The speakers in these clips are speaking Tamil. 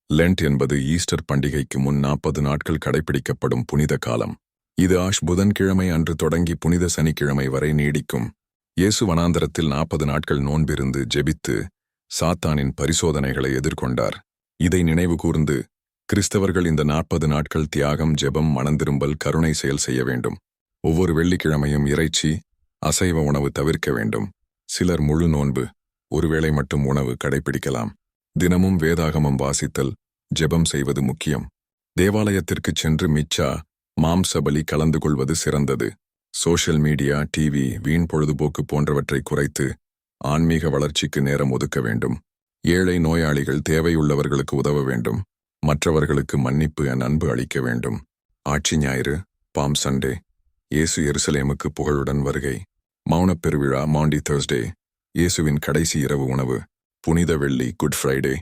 லென்ட் என்பது ஈஸ்டர் பண்டிகைக்கு முன் 40 நாட்கள் கடைபிடிக்கப்படும் புனித காலம். இது புதன்கிழமை அன்று தொடங்கி புனித சனிக்கிழமை வரை நீடிக்கும். இயேசு வனாந்தரத்தில் 40 நாட்கள் நோன்பிருந்து ஜெபித்து சாத்தானின் பரிசோதனைகளை எதிர்கொண்டார். இதை நினைவுகூர்ந்து கிறிஸ்தவர்கள் இந்த 40 நாட்கள் தியாகம், ஜெபம், மனந்திரும்பல், கருணை செயல் செய்ய வேண்டும். ஒவ்வொரு வெள்ளிக்கிழமையும் இறைச்சி, அசைவ உணவு தவிர்க்க வேண்டும். சிலர் முழு நோன்பு, ஒருவேளை மட்டும் உணவு கடைபிடிக்கலாம். தினமும் வேதாகமம் வாசித்தல், ஜெபம் செய்வது முக்கியம். தேவாலயத்திற்குச் சென்று மிச்சா, மாம்ச பலி கலந்து கொள்வது சிறந்தது. சோஷியல் மீடியா, டிவி, வீண் பொழுதுபோக்கு போன்றவற்றை குறைத்து ஆன்மீக வளர்ச்சிக்கு நேரம் ஒதுக்க வேண்டும். ஏழை, நோயாளிகள், தேவையுள்ளவர்களுக்கு உதவ வேண்டும். மற்றவர்களுக்கு மன்னிப்பு, அன்பு அளிக்க வேண்டும். ஆட்சி ஞாயிறு, பாம் சண்டே, இயேசு எருசலேமுக்கு புகழுடன் வருகை. மௌனப் பெருவிழா, மாண்டி தர்ஸ்டே, இயேசுவின் கடைசி இரவு உணவு. புனித வெள்ளி, குட் ஃப்ரைடே,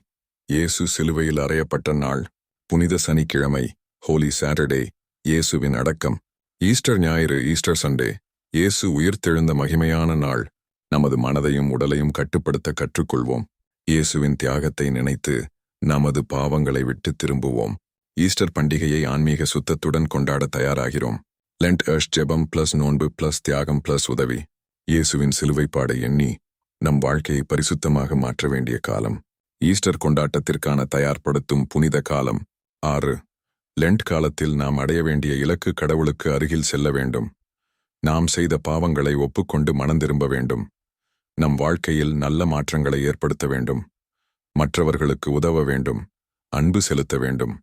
இயேசு சிலுவையில் அறையப்பட்ட நாள். புனித சனிக்கிழமை, ஹோலி சாட்டர்டே, இயேசுவின் அடக்கம். ஈஸ்டர் ஞாயிறு, ஈஸ்டர் சண்டே, இயேசு உயிர்த்தெழுந்த மகிமையான நாள். நமது மனதையும் உடலையும் கட்டுப்படுத்த கற்றுக்கொள்வோம். இயேசுவின் தியாகத்தை நினைத்து நமது பாவங்களை விட்டு திரும்புவோம். ஈஸ்டர் பண்டிகையை ஆன்மீக சுத்தத்துடன் கொண்டாட தயாராகிறோம். லென்ட் ஜெபம் + நோன்பு + தியாகம் + உதவி. இயேசுவின் சிலுவைப்பாடை எண்ணி நம் வாழ்க்கையை பரிசுத்தமாக மாற்ற வேண்டிய காலம். ஈஸ்டர் கொண்டாட்டத்திற்கான தயார்படுத்தும் புனித காலம். 6. லென்ட் காலத்தில் நாம் அடைய வேண்டிய இலக்கு. கடவுளுக்கு அருகில் செல்ல வேண்டும். நாம் செய்த பாவங்களை ஒப்புக்கொண்டு மனந்திரும்ப வேண்டும். நம் வாழ்க்கையில் நல்ல மாற்றங்களை ஏற்படுத்த வேண்டும். மற்றவர்களுக்கு உதவ வேண்டும். அன்பு செலுத்த வேண்டும்.